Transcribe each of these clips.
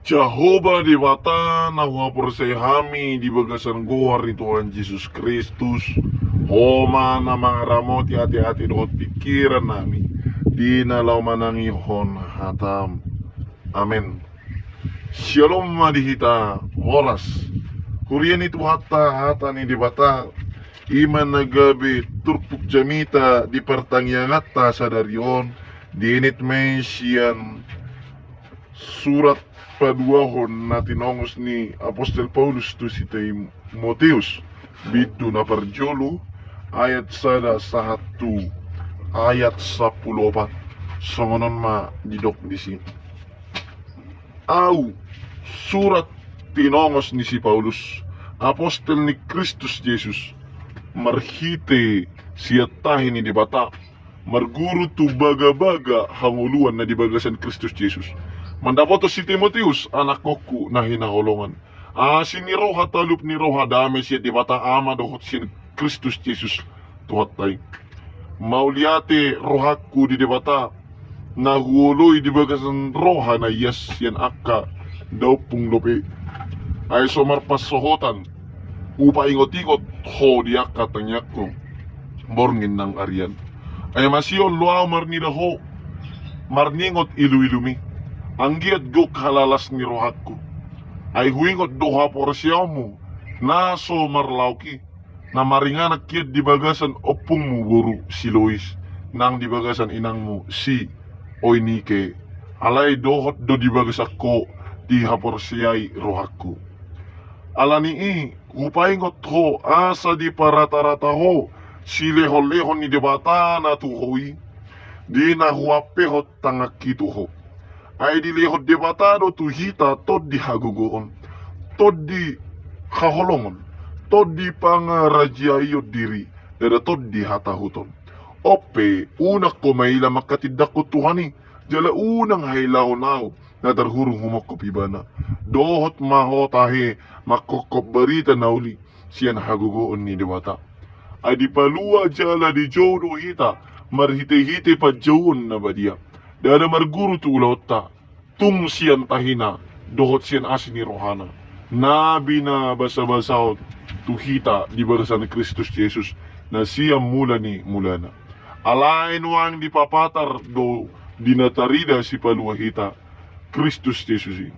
Jehovah di bata na waporsehami di bagasan gohar ni Tuhan Yesus Kristus. Homa na mga ramot hati-hati doot pikiran nami. Di nalaw manangihon hatam. Amen. Shalom madihita oras. Hurian itu hata ni di bata. Iman nagabi turpuk jamita di pertangyangat ta sadarion. Dinit mensian surat paduahon na tinongos ni Apostol Paulus to si Timoteus bitu na parjolo ayat sada sa hatu ayat 14 songonon ma didok di sini au surat tinongos ni si Paulus apostol ni Kristus Jesus marhite siyatahin ni dibata marguru tu baga-baga hanguluan na dibagasan Kristus Jesus. Mandapoto si Timoteus, anak koku na hinaholongan. Si ni Roha talup ni Roha dami siya di bata ama dohot si Kristus Jesus tuhat tay. Mauliate rohaku di bata na huoloy di bagasan Roha na yes yan akka daw pung lope. Ay somarpas sohotan upa ingot-ingot ho di akka tangyak ko borngin ng arian. Ay masyon luaw marnida ho marningot ilu-ilumi. Anggiat go kalalas ni rohatku ay huingot doha porsyamu naso marlauki na maringanak kiat di bagasan opung mu buru si Lois nang di bagasan inang mu si Oinike alay dohot do di bagasak ko di haporsyai rohatku alani hupaingot ho asa di parata-rata ho si lehon-lehon ni debata na tuhoy di na huapehot tangak kitu ho ay dilihod debatado tu hita tod di hagugoon tod di kaholongon tod di pangarajayod diri dada tod di hatahuton ope unak ko maila makatidak ko tuhani jala unang hailaw-naw na darhurong humok ko pibana dohot mahotahe makokop barita nauli siyan hagugoon ni debata ay di palua jala di jodo hita marhite-hite pa jawon na badia dada marguru tu ulota tung siyan tahina dohot siyan asin ni rohana nabi na basa-basaot tuhita di bagasan ni Kristus Jesus na siyang mula ni mulana alain wang dipapatar do dinatarida si paluahita Kristus Jesus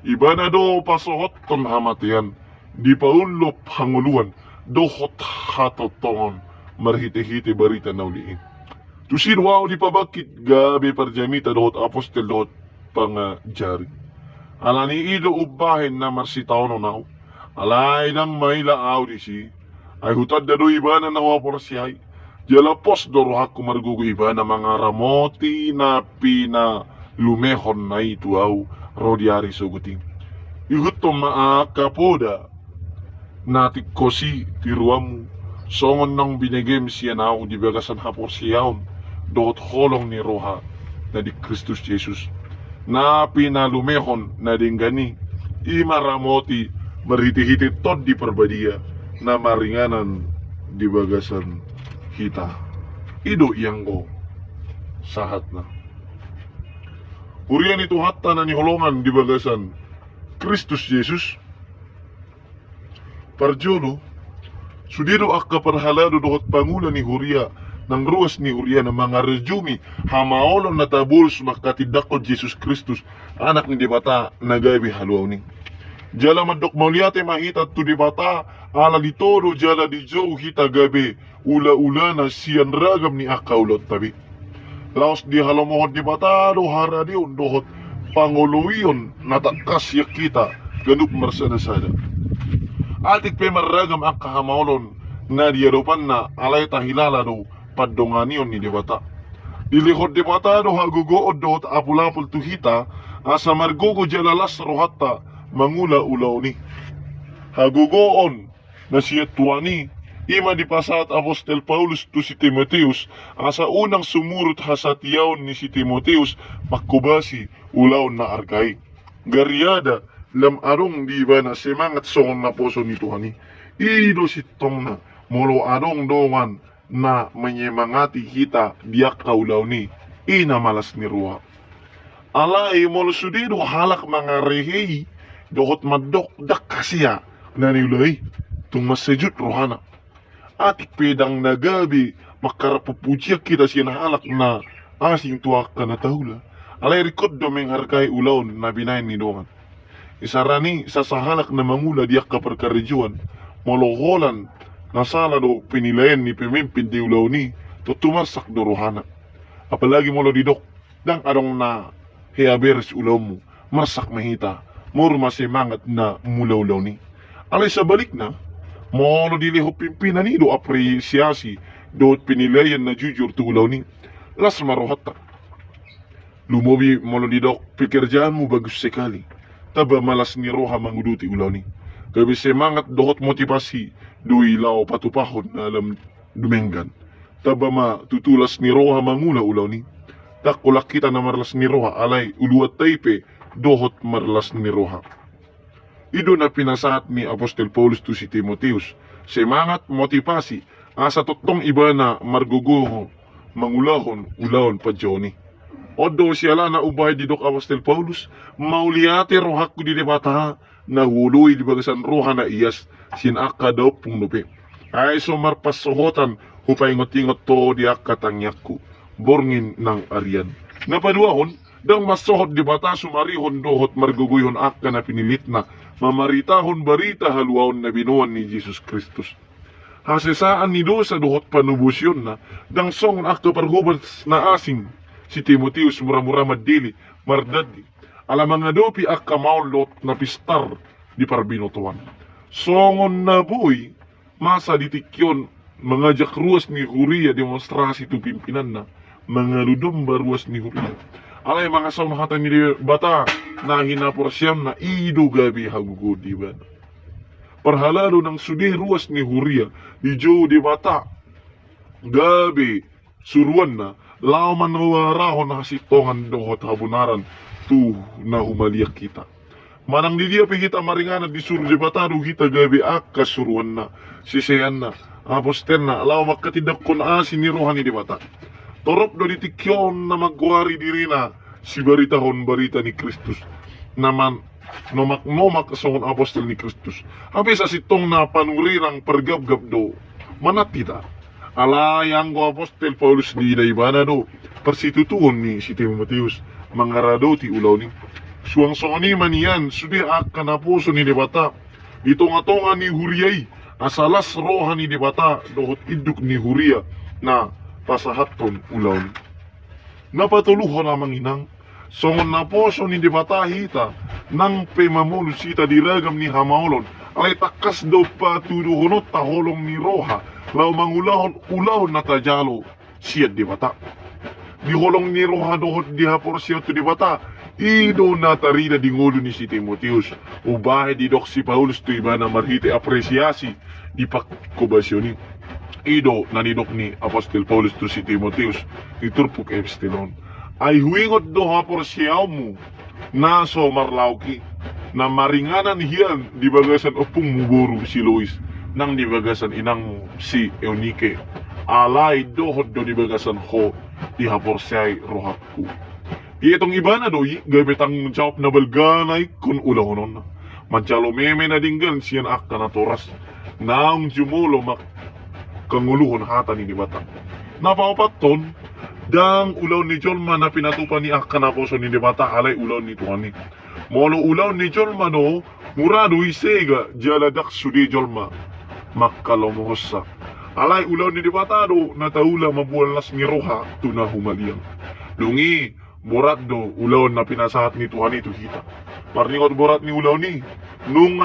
iba na do pasohot ton hamatian di paunlop hanguluan dohot hatotongon marhite-hite barita nauliin tusin wow di pabakit gabi parjamita dohot apostol dohot pangajari alani ido ubahin na marsitaw no naw alay nang may laaw di si ay hutad na do iba na nawapor siyay jalapos dorohak kumargugo iba na mga ramoti na pinalumehon na ito aw rodyari suguting ihuto maakapoda natik kosi tiruamu songon nang binigim siya naw di bagasan hapor siyaon doot holong ni Roha na di Kristus Jesus na pinalumehon na dinggani imaramoti marhiti-hiti tod di perbadia na maringanan di bagasan kita ido yang go sahat na hurian itu hatta na niholongan di bagasan Kristus Jesus parjolo sudido akka parhalado dohot pangulan ni Huria nang ruas ni Huria na mga rejumi hamaolon na tabuls makatidakod Jesus Kristus anak ni dibata nagabi haluaw ni jala madok mauliate mahita tu dibata ala ditoro jala di jo hita gabi ula-ula na siyan ragam ni akaulot tabi laos di halamohod dibata do haradion dohot panguluyon natakas yak kita ganup marsada-sada atik pe maragam ang kahamaolon na diyadopan na alay tahilala do padonganion ni debata dilihod debata do hagugood do apulapul tuhita asa margogo jalalas rohatta mangula ulaw ni hagugoon na siya tuwani ima dipasat apostol Paulus to si Timoteus asa unang sumurot hasatiyaw ni si Timoteus makubasi ulaw na arkay garyada lam arong di ba na semangat songon na poso ni Tuhani ido sitong na molo arong dongan na menyemangati kita biak kaulaw ni ina malas ni ruha Alay molo sudido halak mga rehehi dohot madok dak kasya nanilay tung masajut rohana. Atik pedang nagabi makarapupujiak kita siya halak na asing tuak ka na tahula. Alay rikod do mengharkai ulaon na binayin ni dongan. Isarani sa sahalak na mangula diak ka perkarejuan moloholan nasala do pinilayan ni pemimpin di ulaw ni tutumarsak do rohana. Apalagi molo didok dang adong na heaberes ulaw mo marsak mahita moro masimangat na mulaw-law ni. Alay sa balik na molo diliho pimpinan ni do apresiasi do pinilayan na jujur tu ulaw ni las marohata. Lumobi molo didok pekerjaan mo bagus sekali. Taba malas ni roha manguduti ulaw ni. Kabi semangat dohot motivasi do ilaw patupahon na alam dumenggan. Taba ma tutulas ni roha mangula ulaw ni. Tak ulak kita na marlas ni roha alay uluat taipe dohot marlas ni roha. Ido na pinasahat ni Apostol Paulus to si Timoteus. Semangat motivasi asa totong iba na marguguho mangulahon ulahon pa Johnny. Odo siya na ubay didok Apostol Paulus, mauliate rohak ko di debata na huluy di bagasan roha na iyas sinaka daw pungnupi. Ay sumar pasohotan hupay ngot-ingot to di akatangyak ko, borngin ng arian. Napaduahon, dang masohot di bata sumarihon dohot marguguyhon akka na pinilit na mamaritahon barita haluaon na binuan ni Jesus Kristus. Hasesaan ni do sa dohot panubusyon na, dang song akto parhubad na asing, si Timoteus mura-mura madili, mardadi. Alam mga dopi akka maulot na pistar di parbinutuan. Songon na buhay, masa ditikyon, mga jakruas ni Huria demonstrasi tu pimpinan na, mga ludom baruas ni Huria. Alay mga samahatan ni bata na hinaporsyam na ido gabi hagugod di ba? Parhalalo ng sudi ruas ni Huria, di jo di bata, gabi suruan na, lauman nawarahon na hasitongan dohot habunaran tu na humaliak kita. Manang di dia kita maringanan di suru di batado kita gabi akka suruan na, sisayan na, aposter na, lau makatidak kon asin ni rohani di bata. Torop do ditikyon na magwari diri na si baritahon barita ni Kristus naman nomak songon apostol ni Kristus. Habis sa sitong na panurirang pergab-gab do manatita. Alayang ko apostol Paulus di daibana do persitutuon ni si Timoteus mangarado ti ulaw ni. Suang soni manian sudi akan apuso ni debata. Itonga-tonga ni Huriyay asalas roha ni debata dohot iduk ni Huria na pasahaton ulaw ni. Napatuluho namang inang songon na poso ni debata hita nang pemamulusita diragam ni hamaulon ay takas daw patuduhonot taholong ni roha lau mangulahon ulaw na tajalo siya debata. Di holong ni roha dohot di hapor siya to debata ido na tarida di ngulo ni si Timoteus ubahe di dok si Paulus to iba na marhite apresiasi di pakubasyon ni ido nanidok ni Apostol Paulus to si Timoteus iturpuk epsilon ay huingot do hapor siyaw mo naso marlauki na maringanan hiyan di bagasan opung muburu si Lois nang di bagasan inang mo si Eunike alay dohot do di bagasan ho di hapor siya'y rohakku. Itong iba na doy gamit ang jawab na balganay kun ulahonon na manchalo meme na dinggan siyan akka na toras naang jumulo mak kanguluhon hata ni dibata. Napaupaton, dang ulaw ni Jolma na pinatupan ni akka na poso ni dibata alay ulaw ni tuani. Molo ulaw ni Jolma no, murado isega jaladak sudi Jolma makkalomohosa. Alay ulaw ni dibata do nataula mabualas ni roha tuna humaliang. Lungi, borat do ulaw na pinasahat ni Tuhan itu kita. Parningot borat ni ulaw ni, nung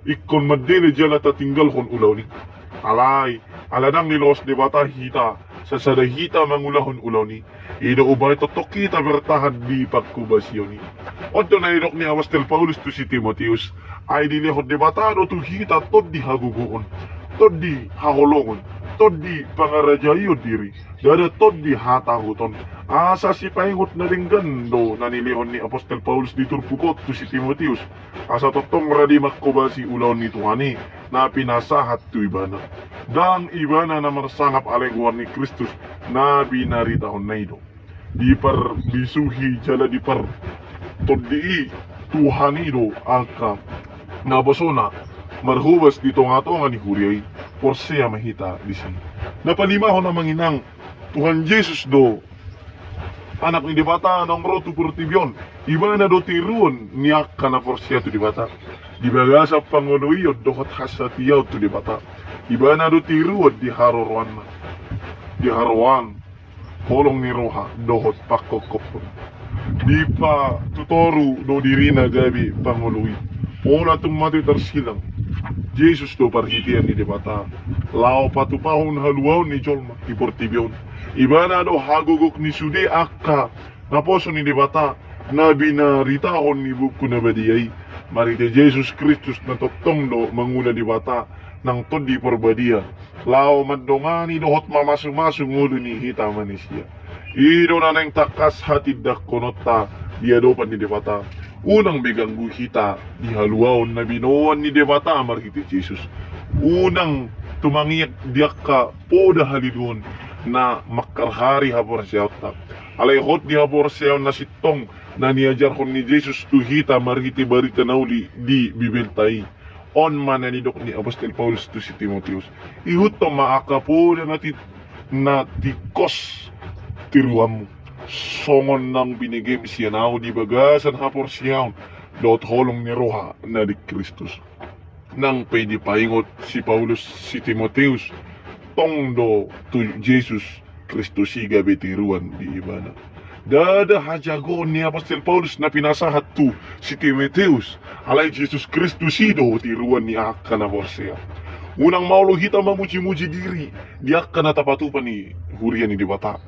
ikon madele jalata tinggal kon ulaw ni. Alay, aladang nilos di bata hita sa sadahita mangulahon ulaw ni ida ubay totok kita bertahan di pagkubasyon ni oddo na idok ni Apostol Paulus to si Timoteus ay dilihod di bata do to hita tod di haguguon tod di haholongon tod di pangarajayo diri dada tod di hatahuton asa si pahingot na dinggan do nanilihon ni Apostol Paulus di turpukot to si Timoteus asa totong radi makkubasi ulaw ni Tuhani na pinasahat to ibana dang ibana na marsangap alengguan ni Kristus na binaritahon na ito. di par bisuhi jala di par todii Tuhanido aka nabasona marhubas dito nga to nga ni Huriyay por siya mahita di sini. Napalimaho na manginang Tuhan Jesus do anak ni dibata nang rotu purtibyon iba na do tiruon niyak ka na por siya to dibata dibaga sa panguloyod dohot hasatiyaw to dibata iba na do tiruon di harwan holong ni roha dohot pakokopon di pa tutoru do diri na gabi panguloy ola tung mati tersilang Jesus do parhitian ni debata lao patupahon haluaw ni jolma di portibyon iba na do hagugok ni sude akka naposo ni debata na binaritahon ni buku na badiyay marite Jesus Kristus na totong do manguna debata ng todi porbadia lao madongani dohot mamasung-masung ulo ni hita manisya ido na nang takas hatid da konota dia do pan ni debata unang biganggu hita di haluaon na binoan ni debata marhiti Jesus unang tumangiyak diak ka poda halidun na makarhari hapor siya ta alayhot di hapor siya na sitong na niajar kon ni Jesus tu hita marhiti barita nauli di bibeltai on man ni dok ni Apostol Paulus tu si Timoteus ihut to maakapoda na tikos tiruam songon nang binigay siya na di bagasan hapor siya dot holong ni roha na di Kristus nang pwede paingot si Paulus si Timoteus tongdo tu Jesus Kristus si gabi tiruan di ibana dada hajagon ni Apostol Paulus na pinasahat tu si Timoteus alay Jesus Kristus do tiruan ni akan hapor siya unang maulo hita mamuji-muji diri di akan natapatupan ni hurian ni dibata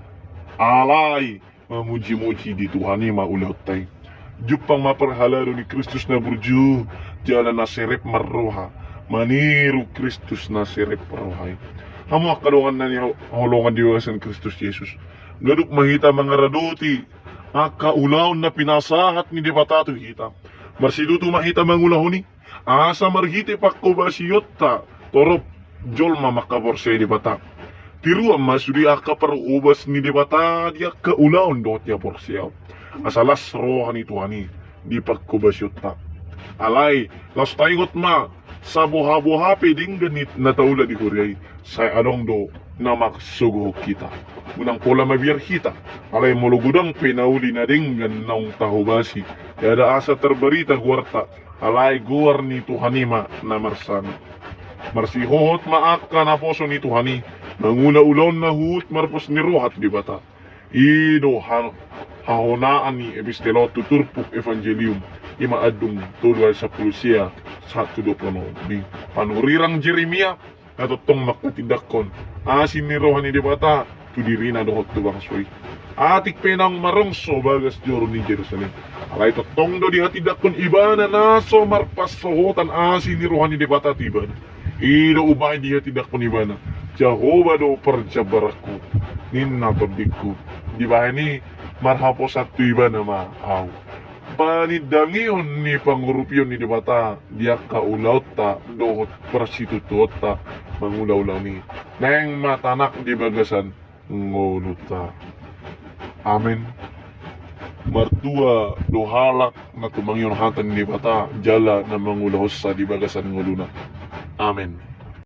alay mamuji-muji di Tuhan ni maulot tay jupang maperhalado ni Kristus na burju jalan na serep marroha maniru Kristus na serep rohay hamu akadongan na niya holongan diwasan Kristus Jesus gaduk mahita mga raduti akaulaw na pinasahat ni debatato hita marsiduto mahita mangulahoni asa marhiti pakobasiyota torop jolma makaborse debata tiru amma sudi aka perubas ni debata dia keulaun dot ya porsiaw asalas rohani tuhani di pagkubasyota alay las taingot ma sa buha-buha peding ganit na taula di Huriyay sa anong do na maksugo kita unang pola mabiyar kita alay mulugudang pinauli na ding ganang tahubasi yada asa terberita guarta alay guar ni tuhanima na marsana marsihohot maaka na poso ni tuhani nangula-ulon na hut marpos ni rohat di bata ido hahonaan ni epistelo tuturpuk evangelium imaadung tulway sa pulusia 1:20 di panurirang Jeremia natutong makatidakon asin ni rohan ni di bata tudiri na dohot tubang soy atik penang marongso bagas joro ni Jerusalem alay totong do di hatidakon ibana naso marpas sohotan asin ni rohan ni di bata tiban ido ubay di hatidakon ibana Jehovah do perjabaraku ninna todikku di bahani marhapo satu iba nama aw panidangion ni pangurupyon ni debata dia kaulaw ta dohot persitutuot ta mangulaw ni neng matanak di bagasan ngoluta amen martua dohalak na tumangyon hatan ni debata jala na mangulaw sa di bagasan nguluna amen.